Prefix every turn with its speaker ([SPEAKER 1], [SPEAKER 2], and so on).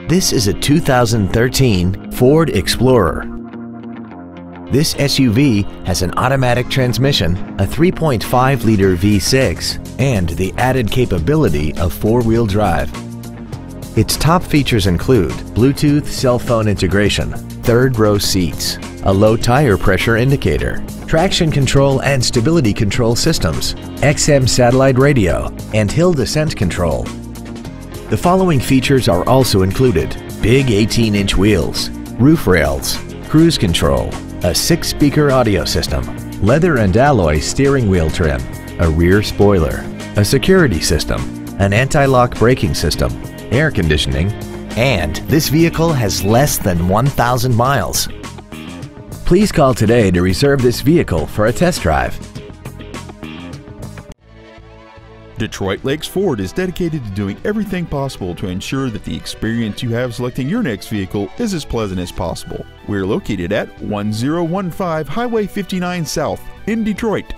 [SPEAKER 1] This is a 2013 Ford Explorer. This SUV has an automatic transmission, a 3.5-liter V6, and the added capability of four-wheel drive. Its top features include Bluetooth cell phone integration, third-row seats, a low tire pressure indicator, traction control and stability control systems, XM satellite radio, and hill descent control. The following features are also included: big 18-inch wheels, roof rails, cruise control, a 6-speaker audio system, leather and alloy steering wheel trim, a rear spoiler, a security system, an anti-lock braking system, air conditioning, and this vehicle has less than 1,000 miles. Please call today to reserve this vehicle for a test drive.
[SPEAKER 2] Detroit Lakes Ford is dedicated to doing everything possible to ensure that the experience you have selecting your next vehicle is as pleasant as possible. We're located at 1015 Highway 59 South in Detroit.